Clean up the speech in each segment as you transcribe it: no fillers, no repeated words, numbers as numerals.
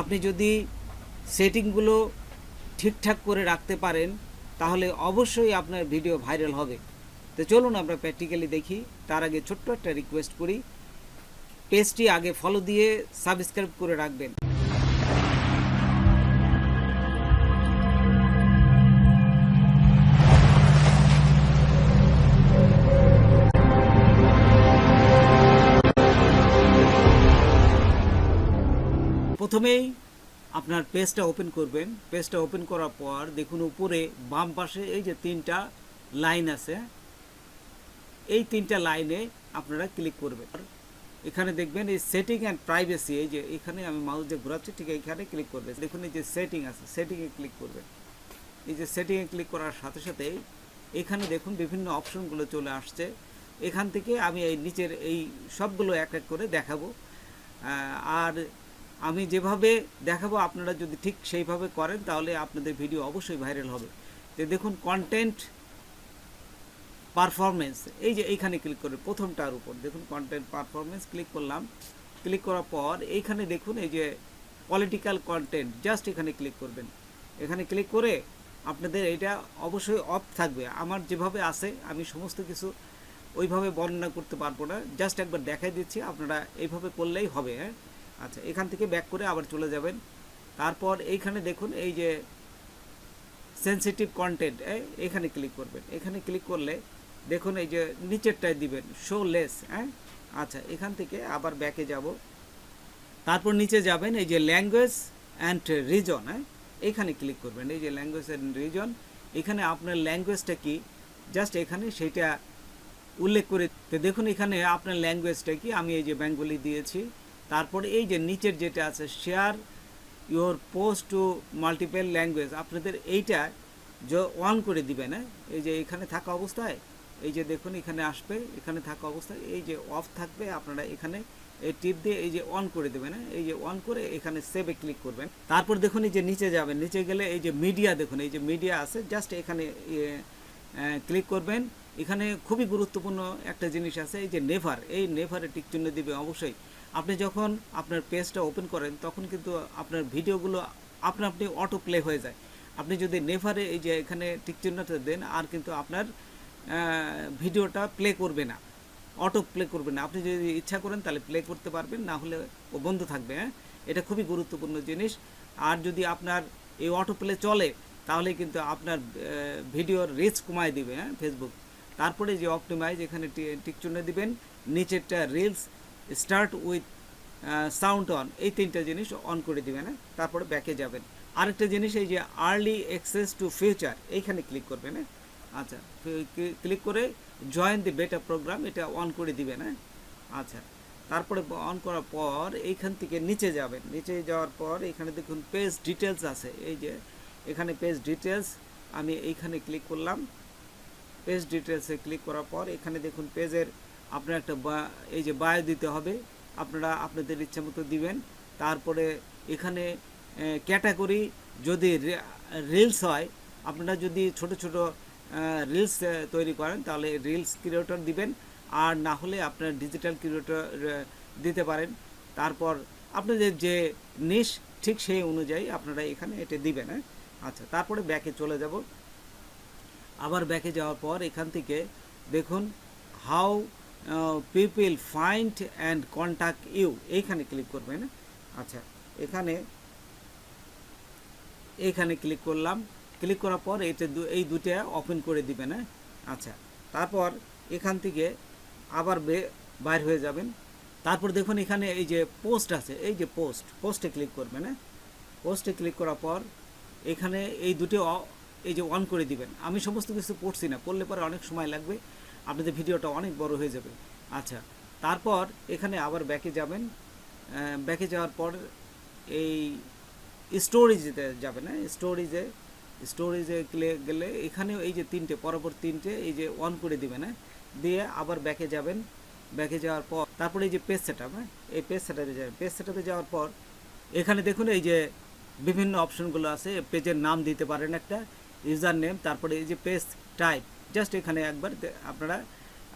আপনি যদি সেটিংগুলো ঠিকঠাক করে রাখতে পারেন তাহলে অবশ্যই আপনার ভিডিও ভাইরাল হবে। তো চলুন আমরা প্র্যাকটিক্যালি দেখি। তার আগে ছোট্ট একটা রিকোয়েস্ট করি, পেজটি আগে ফলো দিয়ে সাবস্ক্রাইব করে রাখবেন। প্রথমেই আপনার পেজটা ওপেন করবেন। পেজটা ওপেন করার পর দেখুন উপরে বাম পাশে এই যে 3টা লাইন আছে, এই 3টা লাইনে আপনারা ক্লিক করবেন। এখানে দেখবেন এই সেটিং অ্যান্ড প্রাইভেসি, এই যে এখানে আমি মাউস দিয়ে ঘোরাচ্ছি, ঠিক এখানে ক্লিক করবেন। দেখুন এই যে সেটিং আছে, সেটিংয়ে ক্লিক করবেন। এই যে সেটিংয়ে ক্লিক করার সাথে সাথে এখানে দেখুন বিভিন্ন অপশনগুলো চলে আসছে। এখান থেকে আমি এই নিচের এই সবগুলো এক এক করে দেখাবো। আর আমি যেভাবে দেখাবো আপনারা যদি ঠিক সেইভাবে করেন তাহলে আপনাদের ভিডিও অবশ্যই ভাইরাল হবে। তো দেখুন কন্টেন্ট পারফরমেন্স, এই যে এইখানে ক্লিক করে প্রথমটার উপর দেখুন কন্টেন্ট পারফরমেন্স ক্লিক করলাম। ক্লিক করার পর এইখানে দেখুন এই যে পলিটিক্যাল কন্টেন্ট, জাস্ট এখানে ক্লিক করবেন। এখানে ক্লিক করে আপনাদের এটা অবশ্যই অফ থাকবে। আমার যেভাবে আছে আমি সমস্ত কিছু ওইভাবে বর্ণনা করতে পারবো না, জাস্ট একবার দেখাই দিচ্ছি, আপনারা এইভাবে করলেই হবে। হ্যাঁ, আচ্ছা, এখান থেকে ব্যাক করে আবার চলে যাবেন। তারপর এইখানে দেখুন এই যে সেন্সিটিভ কন্টেন্ট, এখানে ক্লিক করবেন। এখানে ক্লিক করলে দেখুন এই যে নিচেরটায় দিবেন শো লেস। হ্যাঁ, আচ্ছা, এখান থেকে আবার ব্যাকে যাব। তারপর নিচে যাবেন এই যে ল্যাঙ্গুয়েজ অ্যান্ড রিজন, এখানে ক্লিক করবেন। এই যে ল্যাঙ্গুয়েজ অ্যান্ড রিজন, এখানে আপনার ল্যাঙ্গুয়েজটা কি জাস্ট এখানে সেইটা উল্লেখ করে। তো দেখুন এখানে আপনার ল্যাঙ্গুয়েজটা কি, আমি এই যে বেঙ্গলি দিয়েছি। তারপরে এই যে নিচের যেটা আছে share your post to multiple language, আপনাদের এইটা যে অন করে দিবেন। এই যে এখানে থাকা অবস্থায় এই যে দেখুন এখানে আসবে, এখানে থাকা অবস্থায় এই যে অফ থাকবে, আপনারা এখানে এই টিপ দিয়ে এই যে অন করে দেবেন। এই যে অন করে এখানে সেভে ক্লিক করবেন। তারপর দেখুন এই যে নিচে যাবেন, নিচে গেলে এই যে মিডিয়া, দেখুন এই যে মিডিয়া আছে, জাস্ট এখানে ক্লিক করবেন। এখানে খুবই গুরুত্বপূর্ণ একটা জিনিস আছে, এই যে নেভার, এই নেভারে টিক চিহ্ন দিবে অবশ্যই। আপনি যখন আপনার পেজটা ওপেন করেন তখন কিন্তু আপনার ভিডিওগুলো আপনি অটো প্লে হয়ে যায়। আপনি যদি নেভারে এই যে এখানে টিক চিহ্নটা দেন আর কিন্তু আপনার ভিডিওটা প্লে করবে না, অটো প্লে করবে না। আপনি যদি ইচ্ছা করেন তাহলে প্লে করতে পারবেন, না হলে ও বন্ধ থাকবে। এটা খুবই গুরুত্বপূর্ণ জিনিস। আর যদি আপনার এই অটো প্লে চলে তাহলে কিন্তু আপনার ভিডিওর রিচ কমায় দিবে ফেসবুক। তারপরে যে অপটিমাইজ, এখানে টিক চিহ্ন দিবেন। নিচেরটা reels start with sound on, এই 3টা জিনিস অন করে দিবেন। তারপরে ব্যাকে যাবেন। আরেকটা জিনিস এই যে আর্লি অ্যাক্সেস টু ফিউচার, এইখানে ক্লিক করবেন। আচ্ছা, ক্লিক করে জয়েন দি বেটা প্রোগ্রাম, এটা অন করে দিবেন। আচ্ছা, তারপরে অন করার পর এইখান থেকে নিচে যাবেন। নিচে যাওয়ার পর এখানে দেখুন পেজ ডিটেলস আছে, এই যে এখানে পেজ ডিটেলস, আমি এইখানে ক্লিক করলাম। পেজ ডিটেলসে ক্লিক করার পর এখানে দেখুন পেজের আপনার একটা এই যে বায়ো দিতে হবে, আপনারা আপনাদের ইচ্ছা মতো দিবেন। তারপরে এখানে ক্যাটাগরি, যদি রিলস হয়, আপনারা যদি ছোট ছোট রিলস তৈরি করেন তাহলে রিলস ক্রিয়েটর দিবেন, আর না হলে আপনার ডিজিটাল ক্রিয়েটর দিতে পারেন। তারপর আপনাদের যে নিশ ঠিক সেই অনুযায়ী আপনারা এখানে এটা দিবেন। আচ্ছা, তারপরে ব্যাকে চলে যাব। আবার ব্যাকে যাওয়ার পর এখান থেকে দেখুন how people find and contact you, এইখানে ক্লিক করবেন। আচ্ছা, এখানে ক্লিক করলাম। ক্লিক করার পর এটা এই দুটা ওপেন করে দিবেন। আচ্ছা, তারপর এখান থেকে আবার বাইর হয়ে যাবেন। তারপর দেখুন এখানে এই যে পোস্ট আছে, এই যে পোস্টে ক্লিক করবেন। পোস্টে ক্লিক করার পর এখানে এই দুটো এই যে অন করে দিবেন। আমি সমস্ত কিছু পড়ছি না, পড়লে পরে অনেক সময় লাগবে, আপনাদের ভিডিওটা অনেক বড় হয়ে যাবে। আচ্ছা, তারপর এখানে আবার ব্যাকে যাবেন। ব্যাকে যাওয়ার পর এই স্টোরেজে যাবেন। স্টোরেজে গেলে এখানেও এই যে পরপর তিনটে এই যে অন করে দিবেন। দিয়ে আবার ব্যাকে যাবেন। ব্যাকে যাওয়ার পর তারপরে এই যে পেজ সেটআপ, এই পেজ সেটআপে যাবেন। পেজ সেটআপে যাওয়ার পর এখানে দেখুন এই যে বিভিন্ন অপশনগুলো আছে, পেজের নাম দিতে পারেন একটা, ইউজার নেম, তারপরে এই যে পেজ টাইপ, জাস্ট এখানে একবার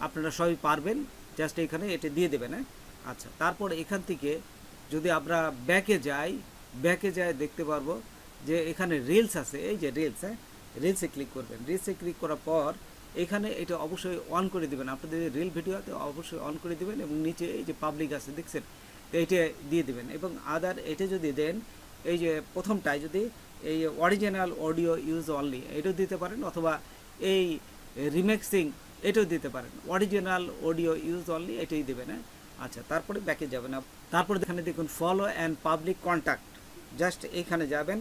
আপনারা সবই পারবেন, জাস্ট এখানে এটা দিয়ে দেবেন। আচ্ছা, তারপর এখান থেকে যদি আমরা ব্যাকে যাই, ব্যাকে যায় দেখতে পারবো যে এখানে রিলস আছে, এই যে রিলস, হ্যাঁ, রিলসে ক্লিক করবেন। রিলসে ক্লিক করার পর এখানে এটা অবশ্যই অন করে দিবেন, আপনাদের রিল ভিডিওতে অবশ্যই অন করে দিবেন, এবং নিচে এই যে পাবলিক আছে দেখছেন, তো এইটা দিয়ে দিবেন। এবং আদার এটা যদি দেন, এই যে প্রথমটায় যদি এই অরিজিনাল অডিও ইউজ অনলি এটাও দিতে পারেন, অথবা এই রিমেক্সিং এটাও দিতে পারেন। অরিজিনাল অডিও ইউজ অনলি এটাই দেবেন, হ্যাঁ। আচ্ছা, তারপরে ব্যাকে যাবেন। তারপরে এখানে দেখুন follow and public contact, just এইখানে যাবেন।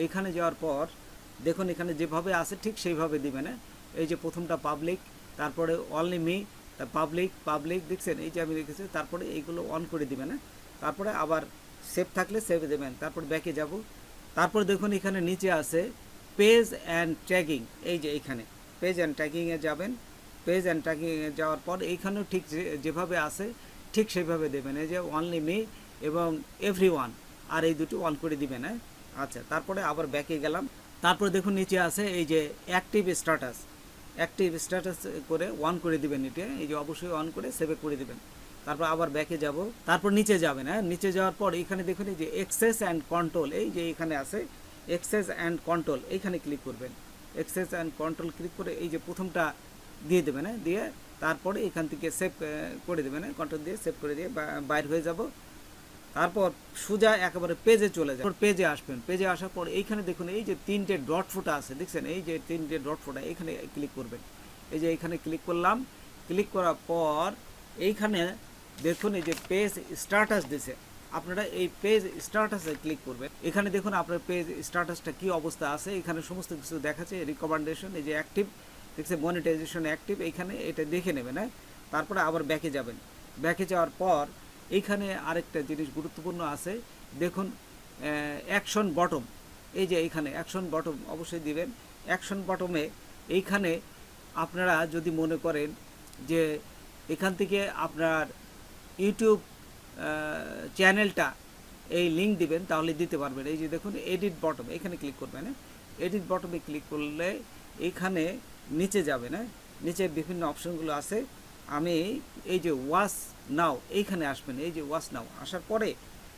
এইখানে যাওয়ার পর দেখুন এখানে যেভাবে আছে ঠিক সেইভাবে দিবেন, হ্যাঁ। এই যে প্রথমটা পাবলিক, তারপরে অনলি মি, পাবলিক পাবলিক দেখছেন, এই যে আমি রেখেছি, তারপরে এইগুলো অন করে দিবেন, হ্যাঁ। তারপরে আবার সেভ থাকলে সেভে দেবেন, তারপর ব্যাকে যাব। তারপর দেখুন এখানে নিচে আছে পেজ অ্যান্ড ট্যাগিং, এই যে এইখানে পেজ অ্যান্ড ট্যাগিংয়ে যাবেন। পেজ অ্যান্ড ট্যাগিংয়ে যাওয়ার পর এইখানেও ঠিক যেভাবে আছে ঠিক সেইভাবে দেবেন, এই যে অনলি মি এবং এভরি ওয়ান, আর এই দুটো অন করে দিবেন, হ্যাঁ। আচ্ছা, তারপরে আবার ব্যাকে গেলাম। তারপরে দেখুন নিচে আছে এই যে অ্যাক্টিভ স্ট্যাটাস, অ্যাক্টিভ স্ট্যাটাস করে অন করে দিবেন, এটা এই যে অবশ্যই অন করে সেভে করে দিবেন। তারপর আবার ব্যাকে যাব, তারপর নিচে যাবেন, হ্যাঁ। নিচে যাওয়ার পর এখানে দেখুন এই যে এক্সেস অ্যান্ড কন্ট্রোল, এই যে এখানে আছে এক্সেস অ্যান্ড কন্ট্রোল, এইখানে ক্লিক করবেন। এক্সেস অ্যান্ড কন্ট্রোল ক্লিক করে এই যে প্রথমটা দিয়ে দেবেন, হ্যাঁ। দিয়ে তারপরে এখান থেকে সেভ করে দেবেন, হ্যাঁ। কন্ট্রোল দিয়ে সেভ করে দিয়ে বাইর হয়ে যাব। তারপর সোজা একেবারে পেজে চলে যায়, পেজে আসবেন। পেজে আসার পর এইখানে দেখুন এই যে তিনটে ডট ফোটা আছে দেখছেন, এই যে তিনটে ডট ফোটা, এখানে ক্লিক করবেন। এই যে এইখানে ক্লিক করলাম। ক্লিক করার পর এইখানে দেখুন এই যে পেজ স্ট্যাটাস দিছে, আপনারা এই পেজ স্ট্যাটাসে ক্লিক করবেন। এখানে দেখুন আপনার পেজ স্ট্যাটাসটা কি অবস্থা আছে, এখানে সমস্ত কিছু দেখাচ্ছে। রিকমেন্ডেশন, এই যে অ্যাক্টিভ দেখছে, মনিটাইজেশন অ্যাক্টিভ, এইখানে এটা দেখে নেবেন, হ্যাঁ। তারপরে আবার ব্যাকে যাবেন। ব্যাকে যাওয়ার পর এইখানে আরেকটা জিনিস গুরুত্বপূর্ণ আছে, দেখুন অ্যাকশন বটম, এই যে এইখানে অ্যাকশন বটম অবশ্যই দিবেন। অ্যাকশন বটমে এইখানে আপনারা যদি মনে করেন যে এখান থেকে আপনার ইউটিউব চ্যানেলটা এই লিঙ্ক দিবেন, তাহলে দিতে পারবেন। এই যে দেখুন এডিট বটম, এখানে ক্লিক করবেন, হ্যাঁ। এডিট বটমে ক্লিক করলে এইখানে নিচে যাবেন, হ্যাঁ। নিচে বিভিন্ন অপশনগুলো আছে। আমি এই যে ওয়াচ নাও এইখানে আসবেন, এই যে ওয়াচ নাও আসার পরে,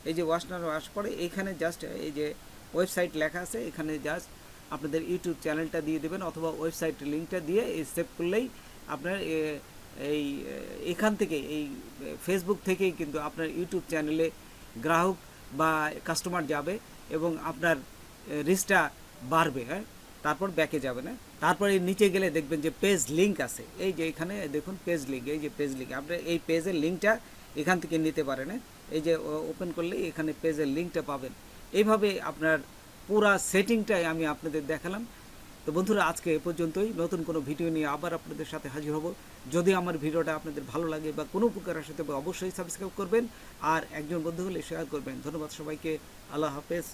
এই যে ওয়াচ নাও আসার পরে এইখানে জাস্ট এই যে ওয়েবসাইট লেখা আছে, এখানে জাস্ট আপনাদের ইউটিউব চ্যানেলটা দিয়ে দেবেন, অথবা ওয়েবসাইট লিঙ্কটা দিয়ে এই সেভ করলেই আপনার এই এখান থেকে এই ফেসবুক থেকেই কিন্তু আপনার ইউটিউব চ্যানেলে গ্রাহক বা কাস্টমার যাবে এবং আপনার রিচটা বাড়বে, হ্যাঁ। তারপর ব্যাকে যাবে না। তারপরে নিচে গেলে দেখবেন যে পেজ লিঙ্ক আছে, এই যে এখানে দেখুন পেজ লিঙ্ক, এই যে পেজ লিঙ্ক, আপনি এই পেজের লিঙ্কটা এখান থেকে নিতে পারেন, হ্যাঁ। এই যে ওপেন করলে এখানে পেজের লিঙ্কটা পাবেন। এইভাবে আপনার পুরা সেটিংটাই আমি আপনাদের দেখালাম। তো বন্ধুরা, আজকে এ পর্যন্তই। নতুন কোনো ভিডিও নিয়ে আবার আপনাদের সাথে হাজির হব। যদি আমার ভিডিওটা আপনাদের ভালো লাগে বা কোনো উপকার আসে তবে অবশ্যই সাবস্ক্রাইব করবেন, আর একজন বন্ধু হলে শেয়ার করবেন। ধন্যবাদ সবাইকে। আল্লাহ হাফেজ।